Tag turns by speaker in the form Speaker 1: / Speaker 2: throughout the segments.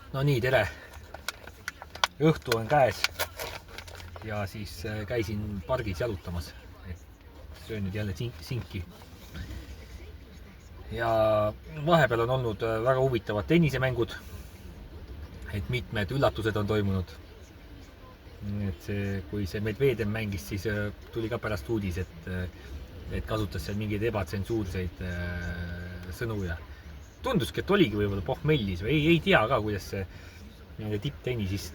Speaker 1: No nii, tere! Õhtu on käes ja siis käisin pargis jalutamas. Söön nüüd jälle sinki. Ja vahepeal on olnud väga huvitavad tennisemängud. Et mitmed üllatused on toimunud. Kui see Medvedev mängis, siis tuli ka pärast uudis, et kasutas seal mingeid ebatsensuurseid sõnu ja tunduski, et oligi võib-olla pohmellis või ei tea ka, kuidas see tipptennisis.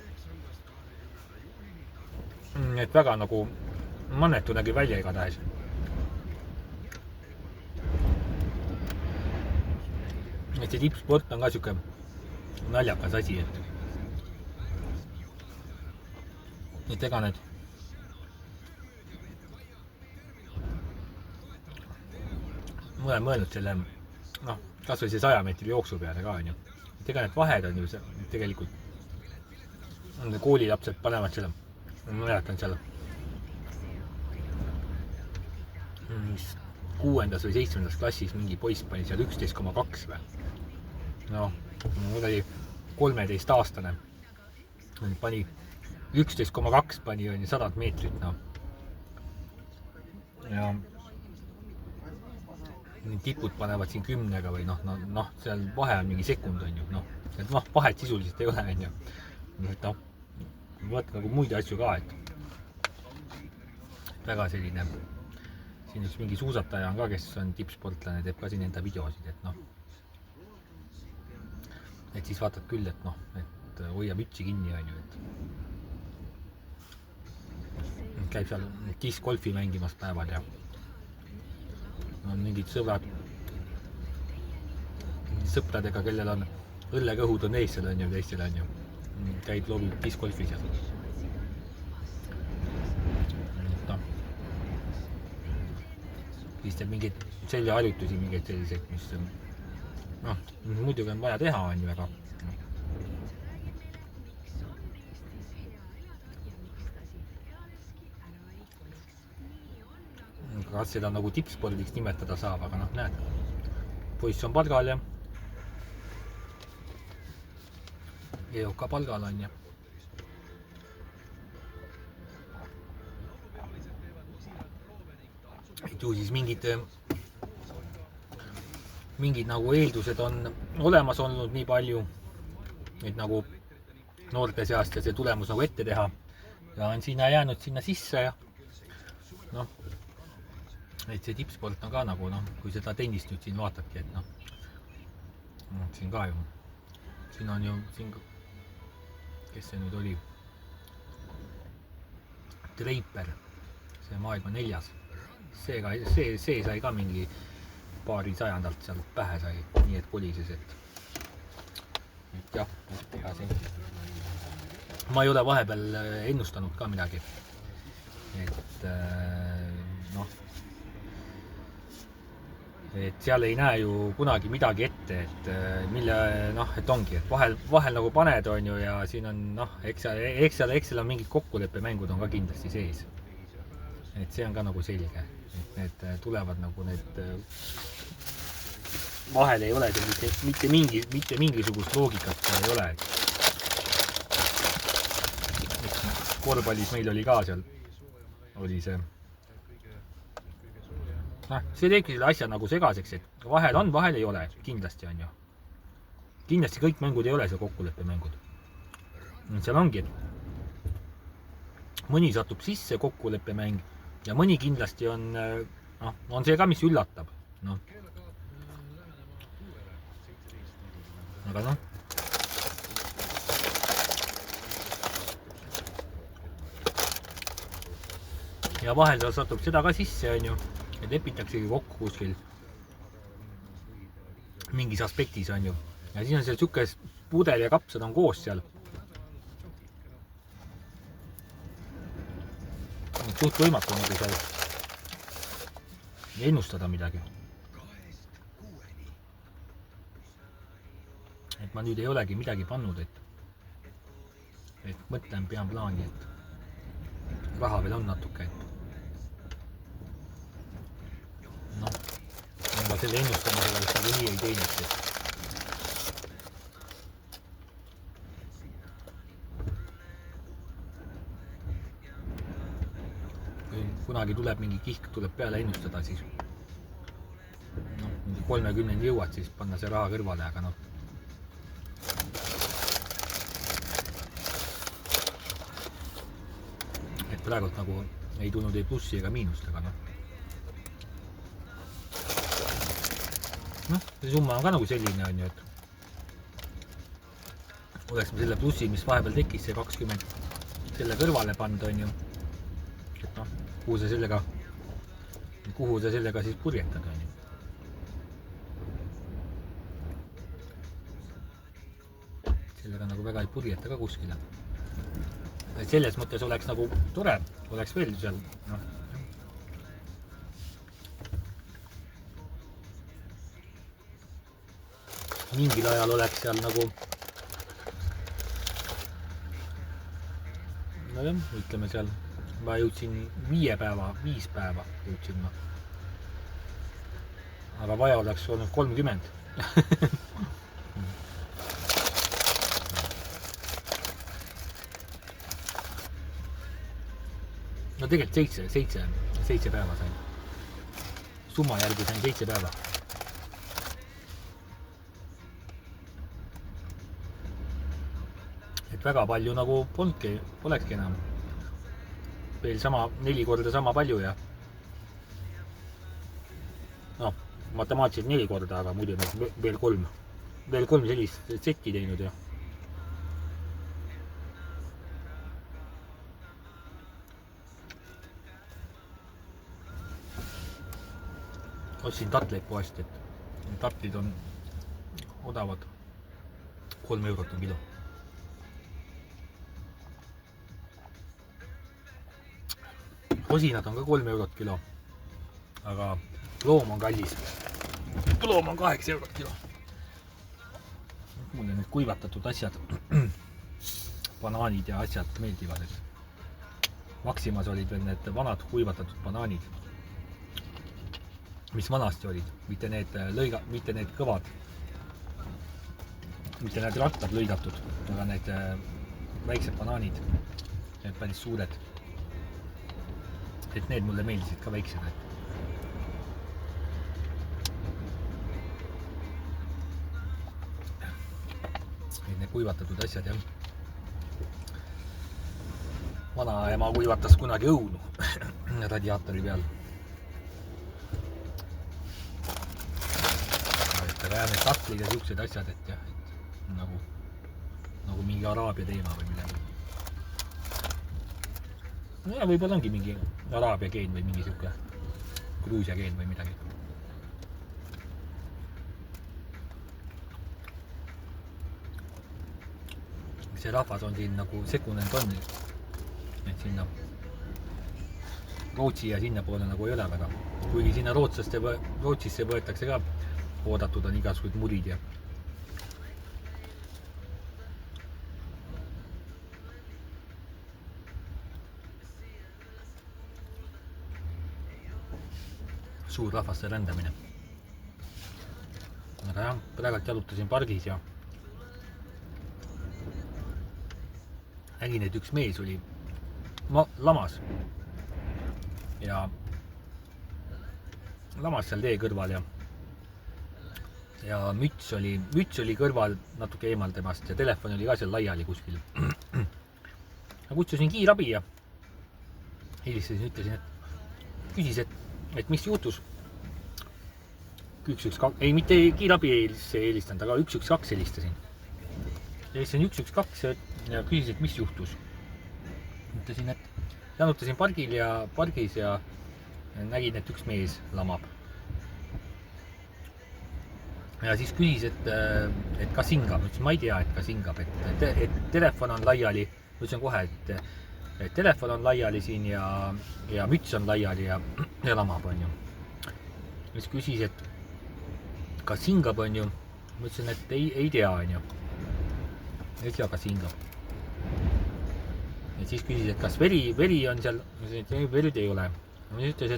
Speaker 1: Et väga nagu mannetu nägi välja igatahes. Et see tippsport on ka siuke naljakas asi, et ega need ma olen mõelnud selle, kas või see 100 meetri jooksu peale ka on ju. Et ega need vahed on ju tegelikult, koolilapsed panevad selle, ma mäletan seal 6. või 7. klassis mingi poiss pani seal 11,2 või. Mul oli 13-aastane, pani 11,2 pani on ju 100 meetrit, ja tipud panevad siin 10-ga või seal vahe on mingi sekund on ju, et vahet sisuliselt ei ole on ju, et võtta nagu muid asju ka, et väga selline, siin üks mingi suusataja on ka, kes on tippsportlane, teeb ka siin enda videosid, et siis vaatad küll, et hoia mütsi kinni on ju, et käib seal discgolfi mängimas päeval ja on mingid sõpradega, kellel on õllekõhud on ees seal on ju, teistel on ju, käib loobib discgolfi seal. Siis teeb mingeid seljaharjutusi, mingeid selliseid, mis muidugi on vaja teha on ju, aga kas seda nagu tippspordiks nimetada saab, aga näed, poiss on palgal ja EOK palgal on ja ju siis mingid nagu eeldused on olemas olnud nii palju, et nagu noorte seast ja see tulemus nagu ette teha ja on sinna jäänud sinna sisse ja et see tippsport on ka nagu, kui seda tennist nüüd siin vaatabki, et siin ka ju, siin on ju, kes see nüüd oli, Draper, see maailma 4. See sai ka mingi paari sajandalt seal pähe sai, nii et kolises, et jah, et ega see, ma ei ole vahepeal ennustanud ka midagi, et et seal ei näe ju kunagi midagi ette, et mille, et ongi, et vahel nagu paned on ju ja siin on, eks seal on mingid kokkuleppemängud on ka kindlasti sees. Et see on ka nagu selge, et need tulevad nagu need, vahel ei ole mitte mingisugust loogikat ei ole. Korvpallis meil oli ka seal, oli see, see teebki selle asja nagu segaseks, et vahel on, vahel ei ole, kindlasti on ju. Kindlasti kõik mängud ei ole see kokkuleppemängud. Seal ongi, et mõni satub sisse kokkuleppemäng ja mõni kindlasti on see ka, mis üllatab. Aga ja vahel seal satub seda ka sisse on ju. Et lepitaksegi kokku kuskil mingis aspektis on ju. Ja siis on seal siuke pudel ja kapsad on koos seal. Suht võimatu nagu seal ennustada midagi. Et ma nüüd ei olegi midagi pannud, et mõtlen, pean plaani, et raha veel on natuke, et ma selle ennustamisega vist nagu nii ei teinud. kunagi tuleb mingi kihk tuleb peale ennustada, siis noh, 30 jõuad, siis panna see raha kõrvale, aga noh. Et praegult nagu ei tulnud ei plussi ega miinust, aga noh. See summa on ka nagu selline, on ju, et oleks me selle plussi, mis vahepeal tekkis, see 20 selle kõrvale panda, on ju. Et noh, kuhu sa sellega siis purjetad, on ju. Sellega nagu väga ei purjeta ka kuskile. Et selles mõttes oleks nagu tore, oleks veel seal, noh. Mingil ajal oleks seal nagu, no jah, ütleme seal, ma jõudsin 5 päeva jõudsin ma. Aga vaja oleks olnud 30. No tegelikult 7 päeva sain. Summa järgi sain 7 päeva. Et väga palju nagu polekski enam. Veel 4 korda sama palju ja noh, matemaatiliselt 4 korda, aga muidu veel 3. Veel 3 sellist setti teinud ja ostsin tatleid poest, et tatlid on odavad. 3 eurot on kilo. Osinad on ka 3 eurot kilo, aga loom on kallis. Loom on 8 eurot kilo. Mulle need kuivatatud asjad, banaanid ja asjad meeldivad. Maximas olid veel need vanad kuivatatud banaanid, mis vanasti olid, mitte need kõvad, mitte need rattad lõigatud, aga need väiksed banaanid, need päris suured. Et need mulle meeldisid ka väiksed. Need kuivatatud asjad, jah. Vanaema kuivatas kunagi õunu radiaatori peal. Aga jah, need tatlid ja siuksed asjad, et jah, et nagu mingi Araabia teema või midagi. No ja võib-olla ongi mingi Araabia geen või mingi siuke Gruusia geen või midagi. See rahvas on siin nagu sekkunenud on, et sinna Rootsi ja sinna poole nagu ei ole väga. Kuigi sinna Rootsisse võetakse ka, oodatud on igasugused murid ja suur rahvaste rändamine. Aga jah, praegult jalutasin pargis ja nägin, et üks mees oli lamas seal tee kõrval ja müts oli kõrval natuke eemal temast ja telefon oli ka seal laiali kuskil. Kutsusin kiirabi ja helistasin, ütlesin, et küsis, et mis juhtus. 112, ei mitte kiirabi ei helistanud, aga 112 helistasin. Helistasin 112 ja küsis, et mis juhtus. Ütlesin, et janutasin pargis ja nägin, et üks mees lamab. Ja siis küsis, et kas hingab. Ütlesin, ma ei tea, et kas hingab, et telefon on laiali. Ütlesin kohe, et telefon on laiali siin ja müts on laiali ja lamab, on ju. Siis küsis, et kas hingab, on ju. Ma ütlesin, et ei tea, on ju. Ei tea, kas hingab. Ja siis küsis, et kas veri on seal. Ma ütlesin, et ei, verid ei ole. Ma ütles,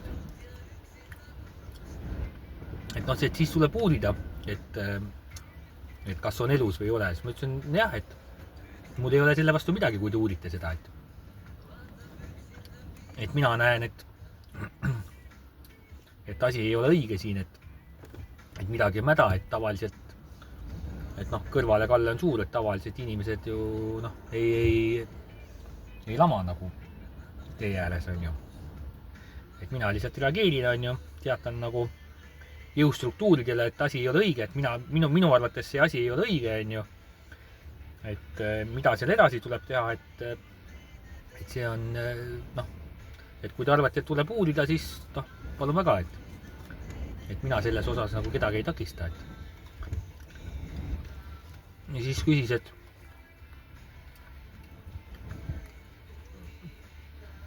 Speaker 1: et noh, siis tuleb uurida, et kas on elus või ei ole. Siis ma ütlesin, jah, et mul ei ole selle vastu midagi, kui te uurite seda, et mina näen, et et asi ei ole õige siin, et midagi on mäda, et tavaliselt, et noh, kõrvalekalle on suur, et tavaliselt inimesed ju noh, ei lama nagu tee ääres, on ju. Et mina lihtsalt reageerin, on ju, teatan nagu jõustruktuuridele, et asi ei ole õige, et minu arvates see asi ei ole õige, on ju. Et mida seal edasi tuleb teha, et see on noh, et kui te arvate, et tuleb uurida, siis noh, palun väga, et mina selles osas nagu kedagi ei takista, et. Ja siis küsis,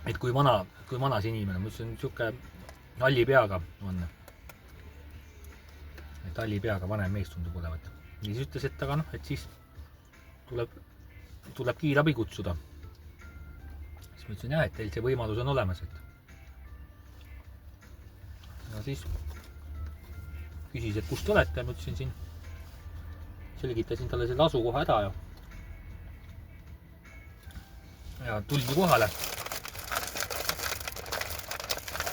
Speaker 1: et kui vana see inimene, ma ütlesin, siuke halli peaga on. Et halli peaga vanem mees tundub olevat. Ja siis ütles, et aga noh, et siis tuleb kiirabi kutsuda. Siis ma ütlesin, jah, et teil see võimalus on olemas, et. Ja siis küsis, et kust te olete, ma ütlesin siin. Selgitasin talle selle asukoha häda ja tuldi kohale.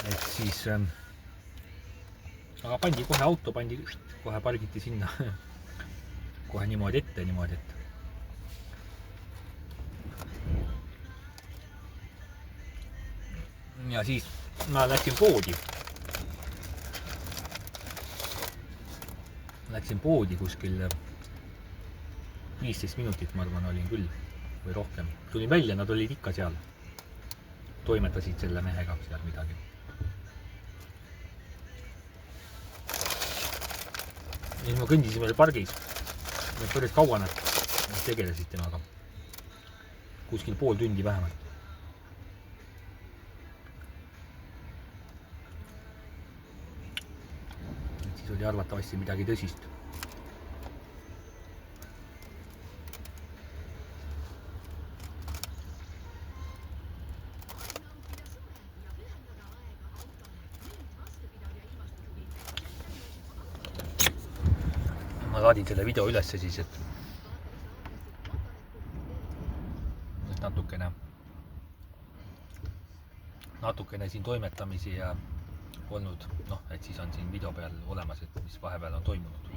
Speaker 1: Et siis aga pandi kohe auto, kohe pargiti sinna kohe niimoodi ette, et ja siis ma läksin poodi kuskil 15 minutit, ma arvan, olin küll või rohkem. Tulin välja, nad olid ikka seal. Toimetasid selle mehega seal midagi. Ja siis ma kõndisin veel pargis. Nad päris kaua nad tegelesid temaga. Kuskil pool tundi vähemalt. Et siis oli arvatavasti midagi tõsist. Ma laadin selle video ülesse siis, et natukene siin toimetamisi ja olnud, noh, et siis on siin video peal olemas, et mis vahepeal on toimunud.